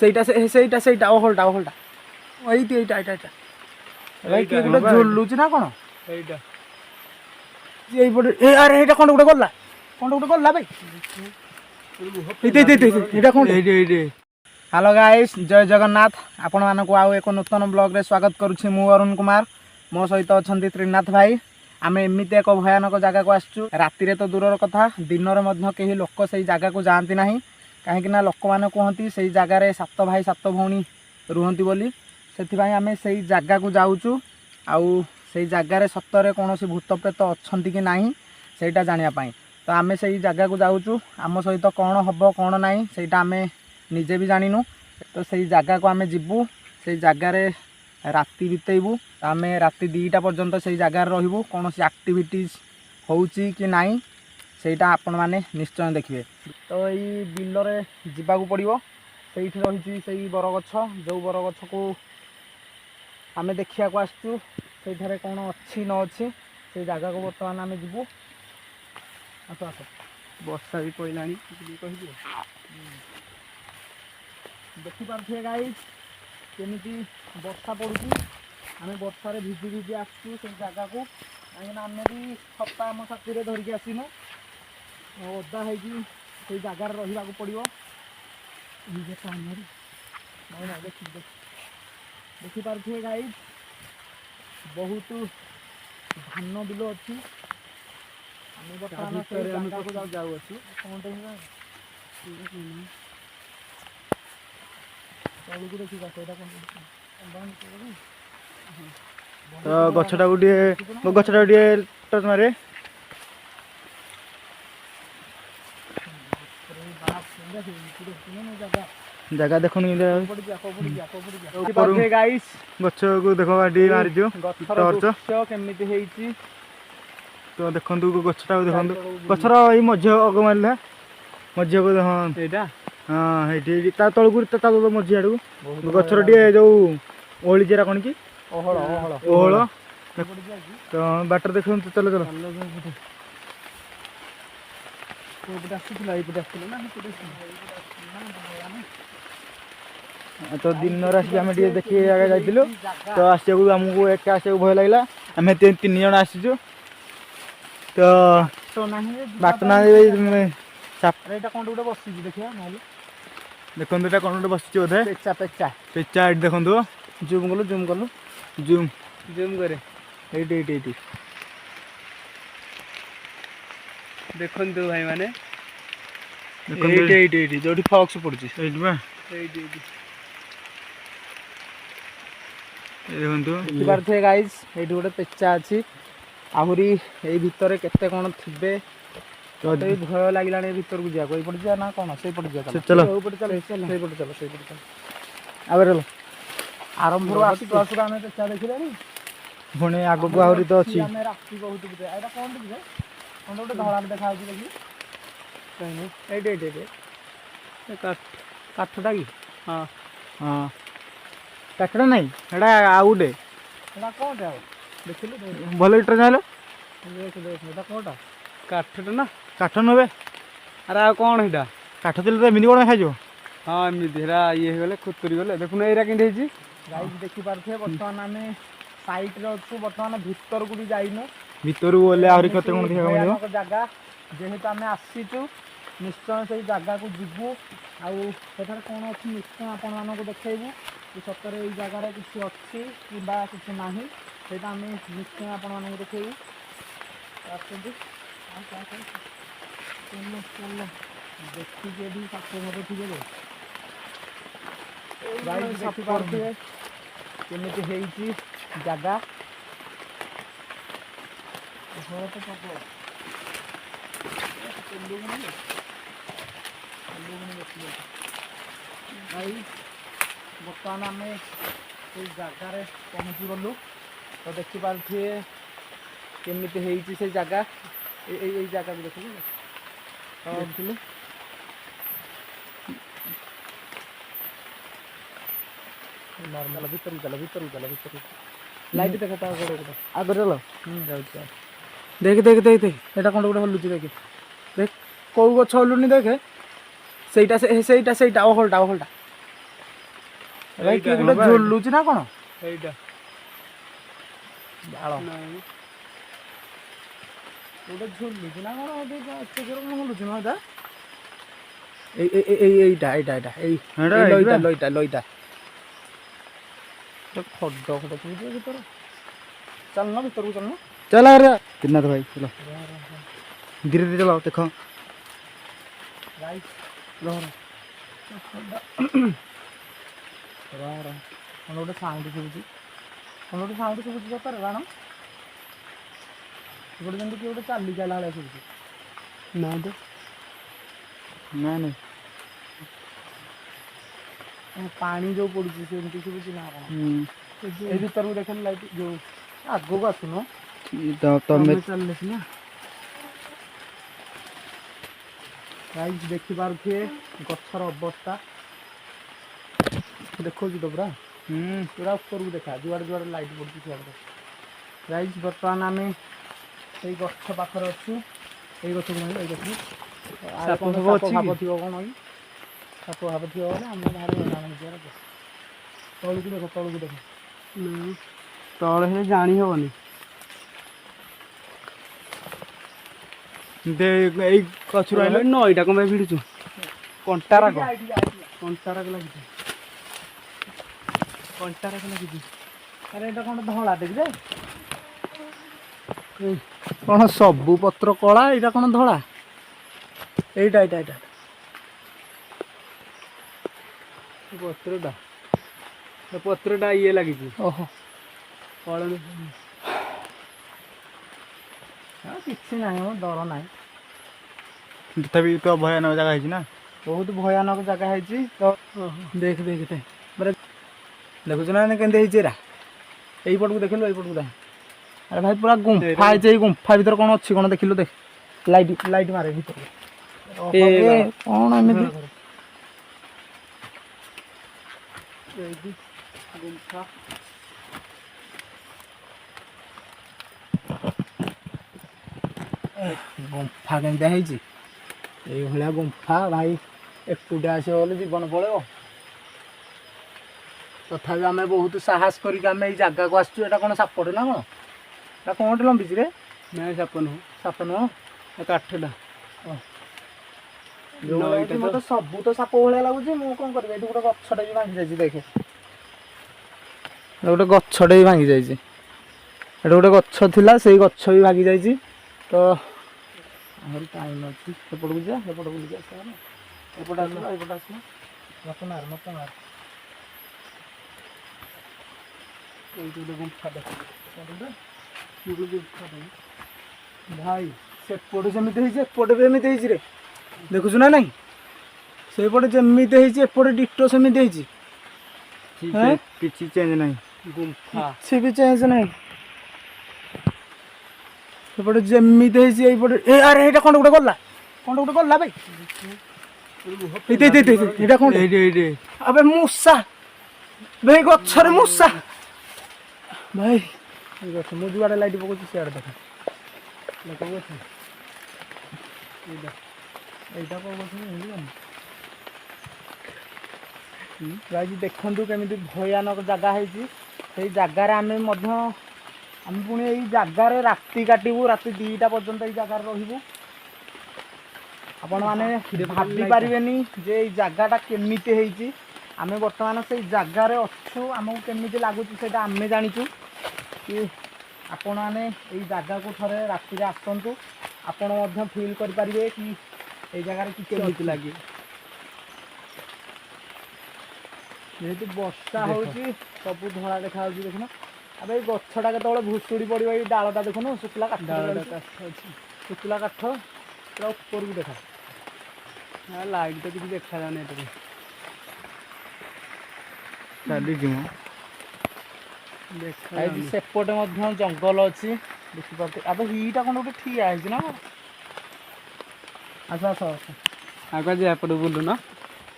ସେଇଟା ଓହଲଟା ଏଇଟା ଭାଇ କିଏ ଗୋଟେ ଝୁଲୁଛି ନା କ'ଣ এইটা এইପଟେ ଆରେ ଏଇଟା କ'ଣ ଗୋଟେ ଗଲା ଭାଇ ଏଇଟା କ'ଣ ହ୍ୟାଲୋ ଗାଇସ୍ ଜୟ ଜଗନ୍ନାଥ ଆପଣମାନଙ୍କୁ ଆଉ ଏକ ନୂତନ ବ୍ଲଗ୍ରେ ସ୍ୱାଗତ କରୁଛି ମୁଁ ଅରୁଣ କୁମାର ମୋ ସହିତ ଅଛନ୍ତି ତ୍ରିନାଥ ଭାଇ ଆମେ ଏମିତି ଏକ ଭୟାନକ ଜାଗାକୁ ଆସିଛୁ ରାତିରେ ତ ଦୂରର କଥା ଦିନରେ ମଧ୍ୟ କେହି ଲୋକ ସେଇ ଜାଗାକୁ ଯାଆନ୍ତି ନାହିଁ କାହିଁକି ନା ଲୋକମାନେ କୁହନ୍ତି ସେଇ ଜାଗାରେ 7 ଭାଇ 7 ଭଉଣୀ ରୁହନ୍ତି ବୋଲି ସେଥିପାଇଁ ଆମେ ସେଇ ଜାଗାକୁ ଯାଉଛୁ ଆଉ ସେଇ ଜାଗାରେ ସତରେ କୌଣସି ଭୂତ ପ୍ରେତ ଅଛନ୍ତି କି ନାହିଁ ସେଇଟା ଜାଣିବା ପାଇଁ ତ ଆମେ ସେଇ ଜାଗାକୁ ଯାଉଛୁ ଆମ ସହିତ କ'ଣ ହେବ କ'ଣ ନାହିଁ ସେଇଟା ଆମେ ନିଜେ ବି ଜାଣିନୁ ତ ସେଇ ଜାଗାକୁ ଆମେ ଯିବୁ ସେଇ ଜାଗାରେ ରାତି ବିତେଇବୁ ଆମେ ରାତି 2ଟା ପର୍ଯ୍ୟନ୍ତ ସେଇ ଜାଗାରେ ରହିବୁ କୌଣସି ଆକ୍ଟିଭିଟିଜ୍ ହେଉଛି କି ନାହିଁ ସେଇଟା ଆପଣମାନେ ନିଶ୍ଚୟ ଦେଖିବେ ତ ଏଇ ବିଲରେ ଯିବାକୁ ପଡ଼ିବ ସେଇଠି ରହିଛି ସେଇ ବରଗଛ ଯେଉଁ ବରଗଛକୁ ଆମେ ଦେଖିବାକୁ ଆସିଛୁ ସେଇଠାରେ କ'ଣ ଅଛି ନ ଅଛି ସେଇ ଜାଗାକୁ ବର୍ତ୍ତମାନ ଆମେ ଯିବୁ ଆସ ବର୍ଷା ବି ପଇଲାଣି କହିଯିବ ଦେଖିପାରୁଥିବେ ଗାଇସ୍ କେମିତି ବର୍ଷା ପଡ଼ୁଛି ଆମେ ବର୍ଷାରେ ଭିଜି ଭିଜି ଆସିଛୁ ସେଇ ଜାଗାକୁ କାହିଁକିନା ଆମେ ବି ଛତା ଆମ ସାଥିରେ ଧରିକି ଆସିନୁ ଓଦା ହେଇକି ସେଇ ଜାଗାରେ ରହିବାକୁ ପଡ଼ିବ ଦେଖିପାରୁଥିବେ ଗାଇସ୍ ବହୁତ ଧାନ ବିଲ ଅଛି ଆମେ ବର୍ତ୍ତମାନ ସେଇ ଜାଗାକୁ ଯାଉଅଛୁ ତଳକୁ ଦେଖିବା ସେଇଟା କ'ଣ ତ ଗଛଟାକୁ ଟିକେ ଟଚ୍ ମାରେ ଜାଗା ଦେଖୁନି ଗାଇସ୍ ଗଛକୁ ଦେଖ ଟିକେ ମାରିଦିଅ ଟର୍ଚ୍ଚ କେମିତି ହେଇଛି ତ ଦେଖନ୍ତୁ ଗଛଟାକୁ ଦେଖନ୍ତୁ ଗଛର ଏଇ ମଝି ଅଗ ମାରିଲା ମଝିକୁ ହଁ ଏଇଟା ହଁ ହେଇଠି ତା ତଳକୁ ତା ମଝି ଆଡ଼କୁ ଗଛର ଟିକେ ଯୋଉ ଓହଳିଚେରା କ'ଣ କି ଓହଳ ତ ବାଟରେ ଦେଖନ୍ତୁ ଚାଲ ତ ଦିନରେ ଆସିକି ଆମେ ଟିକେ ଦେଖି ଜାଗା ଯାଇଥିଲୁ ତ ଆସିବାକୁ ଆମକୁ ଏକା ଆସିବାକୁ ଭୟ ଲାଗିଲା ଆମେ 3 ଜଣ ଆସିଛୁ ତ ବାଟ ନାହିଁ ଏଇଟା କ'ଣ ଗୋଟେ ବସିଛି ଦେଖିବା ନହେଲେ ଦେଖନ୍ତୁ ଏଇଟା କ'ଣ ଗୋଟେ ବସିଛି ବୋଧେ ପେଚା ଏଇଠି ଦେଖନ୍ତୁ ଜୁମ୍ କଲୁ ଜୁମ୍ କରେ ଏଇଠି ଦେଖନ୍ତୁ ଭାଇ ମାନେ ଏଇଠି ଯୋଉଠି ଫକ୍ସ ପଡୁଛି ଏଇଠି ବା ଏଇଠି ଦେଖନ୍ତୁ ଦେଖିପାରୁଥିବେ ଗାଇସ୍ ଏଇଠି ଗୋଟେ ପେଚା ଅଛି ଆହୁରି ଏଇ ଭିତରେ କେତେ କ'ଣ ଥିବେ ମୋତେ ବି ଭୟ ଲାଗିଲାଣି ଏ ଭିତରକୁ ଯିବାକୁ ଏଇପଟେ ଯିବା ନା କ'ଣ ସେଇପଟେ ଯିବା ଚାଲ ସେଇପଟେ ଚାଲ ଆବେ ଆରମ୍ଭରୁ ଆସୁଛୁ ଆମେ ପେଚା ଦେଖିଲାଣି ପୁଣି ଆଗକୁ ଆହୁରି ତ ଅଛି ଆମେ ରାତି ବହୁତ ଏଇଟା କ'ଣ ଦେଖିବେ କ'ଣ ଗୋଟେ ଧଳାରେ ଦେଖାଯାଉଛି ଦେଖି ଏଇଠି କାଠଟା କି ହଁ କାଠଟା ନାହିଁ ଏଇଟା ଆଉ ଗୋଟେ ଏଇଟା କ'ଣଟା ଆଉ ଦେଖିଲୁ ଭଲ ଇଟା ଚାଲ ଏଇଟା କ'ଣଟା କାଠଟା ନା କାଠ ନେବେ ଆରେ ଆଉ କ'ଣ ଏଇଟା କାଠ ଥିଲେ ତ ଏମିତି କ'ଣ ଖାଇଯିବ ହଁ ଏମିତି ହେରା ଇଏ ହେଇଗଲେ ଖୁତୁରି ଗଲେ ଦେଖୁନ ଏଇଟା କେମିତି ହେଇଛି ଗାଈ ଦେଖିପାରୁଥିବେ ବର୍ତ୍ତମାନ ଆମେ ସାଇଟ୍ରେ ଅଛୁ ବର୍ତ୍ତମାନ ଭିତରକୁ ବି ଯାଇନୁ ଭିତରକୁ ଗଲେ ଆହୁରି କେତେ କ'ଣ ଦେଖିବାକୁ ମିଳିବ ଜାଗା ଯେହେତୁ ଆମେ ଆସିଛୁ ନିଶ୍ଚୟ ସେଇ ଜାଗାକୁ ଯିବୁ ଆଉ ସେଠାରେ କ'ଣ ଅଛି ନିଶ୍ଚୟ ଆପଣମାନଙ୍କୁ ଦେଖେଇବୁ କି ସତରେ ଏଇ ଜାଗାରେ କିଛି ଅଛି କିମ୍ବା କିଛି ନାହିଁ ସେଇଟା ଆମେ ନିଶ୍ଚୟ ଆପଣମାନଙ୍କୁ ଦେଖେଇବୁ ଆସନ୍ତୁ ଦେଖିକି ଏଠି ସାପ ଥିବେ ଦେଖିପାରୁଥିବେ କେମିତି ହେଇଛି ଜାଗା ବର୍ତ୍ତମାନ ଆମେ ସେଇ ଜାଗାରେ ପହଞ୍ଚିଗଲୁ ତ ଦେଖିପାରୁଥିବେ କେମିତି ହେଇଛି ସେଇ ଜାଗା ଏଇ ଜାଗାକୁ ଦେଖିଲୁ ଦେଖିଲୁ ନର୍ମାଲ ଭିତରକୁ ଚାଲ ଲାଇଟ୍ ଦେଖ ତା ଗୋଡ଼ ଆଗରେ ଚାଲ ଯାଉଛି ଦେଖ ଏଇଟା କ'ଣ ଗୋଟେ ହଲୁଛି ଦେଖ କେଉଁ ଗଛ ହଲୁନି ଦେଖେ ସେଇଟା ଓହଲଟା ଭାଇ କିଏ ଗୋଟେ ଝୁଲୁଛି ନା କ'ଣ ଏଇଟା ବାଳ ଗୋଟେ ଝୁଲୁଛି ନା କ'ଣ ଏତେ ଜୋର କ'ଣ ଝୁଲୁଛି ମ ଏଇଟା ଏଇଟା ଏଇଟା ଏଇଟା ଏଇ ଲଇଟା ଲଇଟା ଲଇଟା ଖଡ ଖଡ ଶୁଭୁଛି ଭିତରେ ଚାଲୁନ ଭିତରକୁ ଚାଲୁନ चला अरे त्रिनाथ भाई चलो धीरे धीरे चलाओ देखो ଗୋଟେ ସାଉଣ୍ଡ ଶୁଭୁଛି କ'ଣ ଗୋଟେ ସାଉଣ୍ଡ ଶୁଭୁଛି ସତରେ କାରଣ ଗୋଟେ ଯେମିତି କିଏ ଗୋଟେ ଚାଲି ଚାଲା ଭଳିଆ ଶୁଭୁଛି ना तो ना नहीं ପାଣି ଯୋଉ ପଡୁଛି ସେମିତି ଶୁଭୁଛି ନା କ'ଣ ଏଇ ଭିତରକୁ ଦେଖିଲେ ଲାଇଟ୍ ଯୋଉ ଆଗକୁ ଆସୁନ तमें ଚାଲିଲେ ସିନା ଗାଇସ୍ ଦେଖିପାରୁଥିବେ ଗଛର ଅବସ୍ଥା ଦେଖଉଛି ତ ପୁରା ପୁରା ଉପରକୁ ଦେଖା ଯୁଆଡ଼େ ଯୁଆଡ଼େ ଲାଇଟ୍ ପଡ଼ୁଛି ସିଆଡ଼େ ଗାଇସ୍ ବର୍ତ୍ତମାନ ଆମେ ସେଇ ଗଛ ପାଖରେ ଅଛୁ ଏଇ ଗଛକୁ ନାହିଁ ଏଇ ଗଛକୁ ସାପ ଭାବ ଥିବ କ'ଣ କି ସାପ ଭାବ ଥିବ ବୋଲେ ଆମେ ବାହାରେ ତଳକୁ ଦେଖ ତଳକୁ ଦେଖ ତଳେ ହେଲେ ଜାଣି ହେବନି ଏଇ ଗଛରୁ ଆଇଲେ ନଈଟା କ'ଣ ପାଇଁ ଭିଡ଼ୁଛୁ କଣ୍ଟାରାଗ କଣ୍ଟାରାଗ ଲାଗିଛି କଣ୍ଟାରାଗ ଲାଗିଛି ଆରେ ଏଇଟା କ'ଣ ଧଳା ଦେଖିଲେ କ'ଣ ସବୁ ପତ୍ର କଳା ଏଇଟା କ'ଣ ଧଳା ଏଇଟା ଏଇଟା ଏଇଟା ପତ୍ରଟା ଇଏ ଲାଗିଛି ଓହୋ କଳା କିଛି ନାହିଁ ମ ଡର ନାହିଁ ତଥାପି ତ ଭୟାନକ ଜାଗା ହେଇଛି ନା ବହୁତ ଭୟାନକ ଜାଗା ହେଇଛି ତ ଦେଖ ଦେଖ ମାନେ ଦେଖୁଛୁ ନା କେମିତି ହେଇଛି ଏରା ଏଇପଟକୁ ଦେଖିଲୁ ଏଇପଟକୁ ଦେଖ ଆରେ ଭାଇ ପୁରା ଗୁମ୍ଫା ହେଇଛି ଏଇ ଗୁମ୍ଫା ଭିତରେ କ'ଣ ଅଛି କ'ଣ ଦେଖିଲୁ ଦେଖ ଲାଇଟ୍ ଲାଇଟ୍ ମାରେ ଭିତରେ କ'ଣ ଏମିତି ଗୁମ୍ଫା ଗୁମ୍ଫା କେମିତିଆ ହେଇଛି ଏଇଭଳିଆ ଗୁମ୍ଫା ଭାଇ ଏକୁଟିଆ ଆସିବ ବୋଲି ଜୀବନ ପଳେଇବ ତଥାପି ଆମେ ବହୁତ ସାହସ କରିକି ଆମେ ଏଇ ଜାଗାକୁ ଆସିଛୁ ଏଇଟା କ'ଣ ସାପଟେ ନା କ'ଣ ଏଇଟା କ'ଣଟେ ଲମ୍ବିଛି ରେ ନାଇଁ ସାପ ନୁହଁ କାଠଟା ମତେ ସବୁ ତ ସାପ ଭଳିଆ ଲାଗୁଛି ମୁଁ କ'ଣ କରିବି ଏଇଠି ଗୋଟେ ଗଛଟେ ବି ଭାଙ୍ଗି ଯାଇଛି ଦେଖେ ଗୋଟେ ଗଛଟେ ବି ଭାଙ୍ଗି ଯାଇଛି ଏଠି ଗୋଟେ ଗଛ ଥିଲା ସେଇ ଗଛ ବି ଭାଙ୍ଗି ଯାଇଛି ତ ଆହୁରି ଟାଇମ୍ ଅଛି ସେପଟକୁ ଯା ସେପଟ ବୁଲିକି ଆସିବା ନା ଏପଟେ ଆସିବା ଏପଟେ ଆସିବା ମତେ ମାର ଏଇଠି ଗୋଟେ ଗୁମ୍ଫା ଦେଖ ଭାଇ ସେପଟେ ଯେମିତି ହେଇଛି ଏପଟେ ବି ଏମିତି ହେଇଛି ରେ ଦେଖୁଛୁ ନା ନାଇଁ ସେଇପଟେ ଯେମିତି ହେଇଛି ଏପଟେ ଡିଟୋ ସେମିତି ହେଇଛି କିଛି ଚେଞ୍ଜ ନାହିଁ ଗୁମ୍ଫା କିଛି ବି ଚେଞ୍ଜ ନାହିଁ ସେପଟେ ଯେମିତି ହେଇଛି ଏଇପଟେ ଏ ଆରେ ଏଇଟା କ'ଣ ଗୋଟେ ଗଲା ଭାଇ ଏଇଟା କ'ଣ ଆବେ ମୂଷା ଭାଇ ଗଛରେ ମୂଷା ଭାଇ ଗଛ ମୁଁ ଯୁଆଡ଼େ ଲାଇଟ୍ ପକଉଛି ସିଆଡ଼େ ଦେଖ ଏଇଟା କ'ଣ ଗାଇସ୍ ଦେଖନ୍ତୁ କେମିତି ଭୟାନକ ଜାଗା ହେଇଛି ସେଇ ଜାଗାରେ ଆମେ ମଧ୍ୟ ଆମେ ପୁଣି ଏଇ ଜାଗାରେ ରାତି କାଟିବୁ ରାତି 2ଟା ପର୍ଯ୍ୟନ୍ତ ଏଇ ଜାଗାରେ ରହିବୁ ଆପଣମାନେ ଭାବି ପାରିବେନି ଯେ ଏଇ ଜାଗାଟା କେମିତି ହେଇଛି ଆମେ ବର୍ତ୍ତମାନ ସେଇ ଜାଗାରେ ଅଛୁ ଆମକୁ କେମିତି ଲାଗୁଛି ସେଇଟା ଆମେ ଜାଣିଛୁ କି ଆପଣମାନେ ଏଇ ଜାଗାକୁ ଥରେ ରାତିରେ ଆସନ୍ତୁ ଆପଣ ମଧ୍ୟ ଫିଲ୍ କରିପାରିବେ କି ଏଇ ଜାଗାରେ କି କେମିତି ଲାଗେ ଯେହେତୁ ବର୍ଷା ହେଉଛି ସବୁ ଧଳା ଦେଖାଯାଉଛି ଦେଖୁନ ଆବେ ଏଇ ଗଛଟା କେତେବେଳେ ଭୁଷୁଡ଼ି ପଡ଼ିବ ଏଇ ଡାଳଟା ଦେଖୁନ ଶୁଖିଲା କାଠ ଅଛି ଶୁଖିଲା କାଠ ପୁରା ଉପରକୁ ଦେଖା ଲାଇଟ୍ ତ କିଛି ଦେଖାଯାଉନି ଏଠି ଚାଲିଛି ମୁଁ ଦେଖା ସେପଟେ ମଧ୍ୟ ଜଙ୍ଗଲ ଅଛି ଦେଖିପାରୁଛି ଆବେ ହିଟା କ'ଣ ଗୋଟେ ଠିଆ ହେଇଛି ନା ଆସ ଆସ ଆସ ଆଗ ଯିବା ଏପଟେ ବୁଲୁନ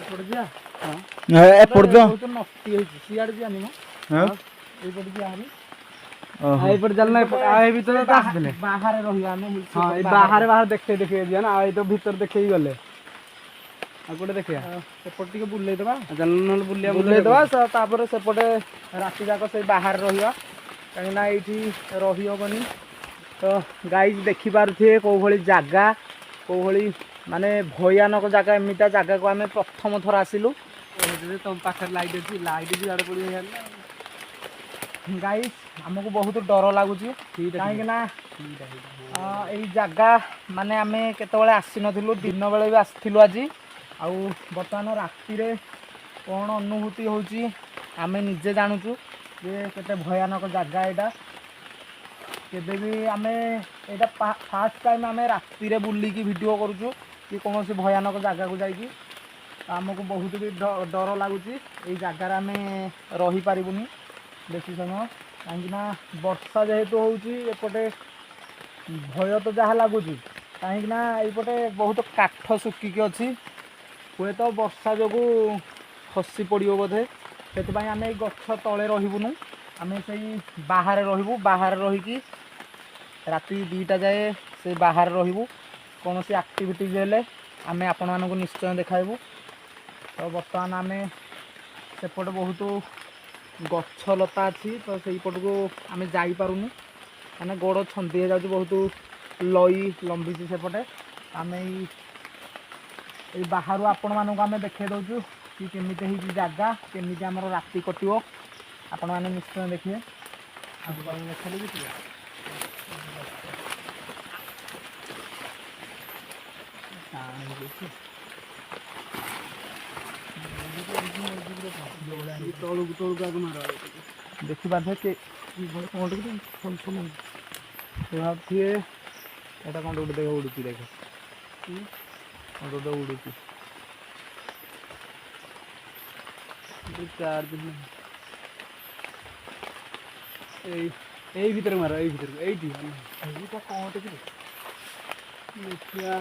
ଏପଟେ ଯିବା ଏପଟେ ତ ନଟି ହେଇଛି ସିଆଡ଼େ ଯିବାନି ମ ଏଇପଟେ ଯିବା ଆମେ ଏଇପଟେ ଚାଲନା ଏ ଭିତରେ ଆସିଥିଲେ ବାହାରେ ରହିବା ଆମେ ହଁ ବାହାରେ ଦେଖେଇ ଯିବା ନା ଏଇ ତ ଭିତରେ ଦେଖେଇ ଗଲେ आगोटे देखिया सेपट टिके बुलेई देबा चल नल बुलिया बुलेई देबा तापर सेपटे राति जाक से बाहर रहिबा कहीं ना एठी रही हबनी तो गाइज देखि पारुथिए को भली जागा को भली माने भयानक जागा एमिता जागा को आमे प्रथम थर आसिलु तुम पाखे लाइट अच्छी लाइट भी आड़े पड़ी गाइज हमको बहुत डर लगुच कहीं ना यही जगह माने आमे केतबेले आसी नथिलु दिन बेले भी आसिलु आज आउ बर्तमान राति रे कौन अनुभूति होची आमे निजे जानुचु जे केते भयानक जगह एटा केबे भी आमे एटा फास्ट टाइम आमे राति रे बुलिकी वीडियो करूचु कि कौन से भयानक जगह को जाइकी आमको बहुत भी डर लगुच जगार आम रही पारिबुनी बेसी समय कहीं वर्षा जेहेतु होपटे भय तो जहाँ लगुच कहीं ये बहुत काठ सुखिकी अच्छी हुए तो वर्षा जो खसी पड़ो बोधे से आम गछ तले रहीबुनु आम से बाहर रहीबु बाहर रहीकि राति 2टा जाए से बाहर रहीबु कौन सी एक्टिविटीज हेले आम आपण मानक निश्चय देखाइबु तो बर्तमान आम सेपटे बहुत गछ लता अच्छी तो से पट को आम जापारूनी मैंने गोड़ छंदी हो जाऊँ बहुत लई लंबी सेपटे आम बाहर आपण मानक आम देखे दौचु कि केमी जगह केमी आम राति कटो आपण मैंने निश्चय देखिए देखी पारे के भावे एटा कौन गोटे देख उड़ू देख कौन गोटे उड़ू चार्ज भर मार एटा कौन देखिया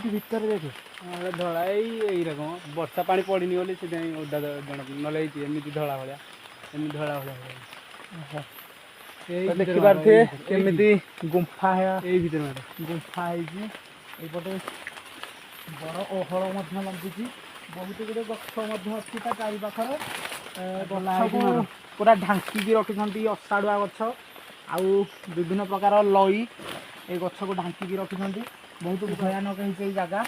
भीतर देखे धड़ा यही वर्षा पानी पड़नी बोली से ओडा जना ना एमती धड़ा भाया एमती धड़ा भाया देखी पारे केमी गुंफा है यही भर मार गुंफा होपटे बड़ ओहल लंबुची बहुत गुड़े गछ अच्छी चारि पाखर गछ पूरा ढांकी रखिंट अषाढ़ुआ गछ आउ विभिन्न प्रकार लई ये गछ को ढांकी रखिंट बहुत भयानक है जगह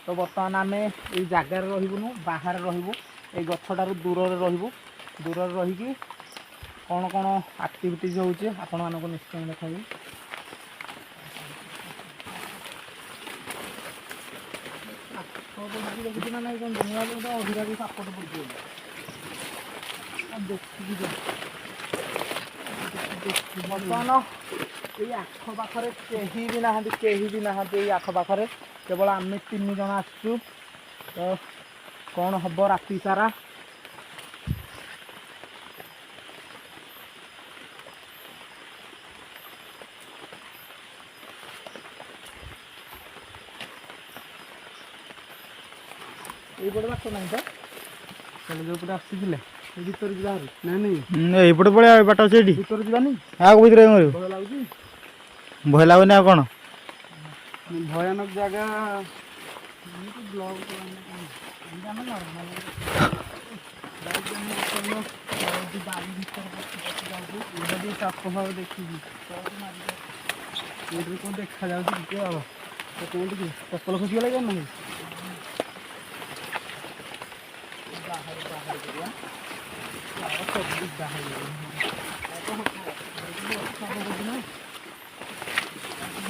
तो बर्तमान आम ये जगार रहीबुनु बाहर रहीबु ये गछटार दूर रहीबु दूर रहीकि कौन कौन एक्टिविटीज होचे आपण मानक निश्चय देखाबी देखी ना नहीं दुनिया अधिका भी सपोर्ट पड़े बर्तमान ये आखपाखे कहीं भी ना आखपाखे केवल आम 3 जन आसचु तो कौन हम राति सारा ये बात ना तो चल जो पटे आसुले भीतर जा ना नहीं एपटे पड़े बाट अच्छे भीतर जानी आगे भीतर मर भय लगुच भय लगुनि आ कौन भयानक जगह ब्लॉग देखी कौन देखा जाऊँ चप्पल खसीगला क्या नहीं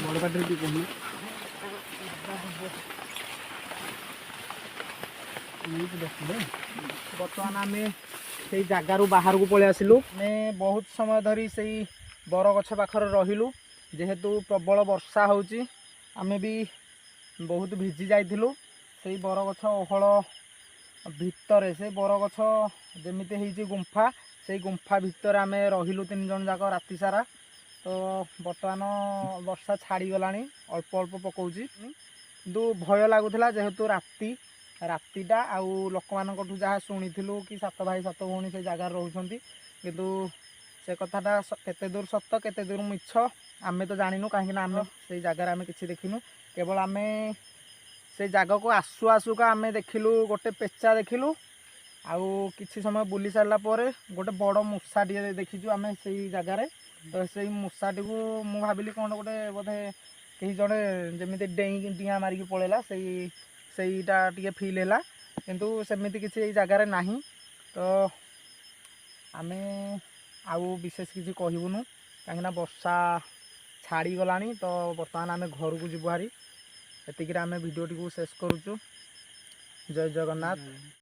बड़ पाटे कहना बर्तमान आम से जगार बाहर को पलि आसिलु आम बहुत समय धरी से बरगछ पाखर रहिलु जेहेतु प्रबल वर्षा होची आम भी बहुत भिजी जाइलु से बरगछ ओहल भितर से बरगछ जमीते होती गुंफा से गुंफा भितर आम रहिलु 3 जन जाक राति सारा तो बर्तमान वर्षा छाड़ी गलानी अल्प अल्प पकाउची किंतु भय लगुला जेहेतु रातिटा आउ लोक मानकठू जहाँ शुणिलु कि 7 भाई 7 भौणी से जगार रोचंती किंतु से कथाटा केते दूर सत्य केते दूर मिछ आमे तो जानिनु कहीं आम से जगार आम किसी देखिनु केवल आम से जगह को आसु आसुका आम देखिलु गोटे पेचा देखिलु आउ किछि समय बुली सारा गोटे बड़ मूषाटे देखीचु आम से जगार तो से मूषाटी को मु भाविली कौन गोटे बोधे कहीं जड़े जमी डेई डिया मारिकी पलैला सहीटा टे फिल है किंतु सेमती किसी जगार ना तो आम आउ विशेष किसी कहबुनु कहीं वर्षा छाड़ी गला तो बर्तमान आम घर को जीव हारी एतिक आम भिडियो टी शेष करुचु। जय जगन्नाथ।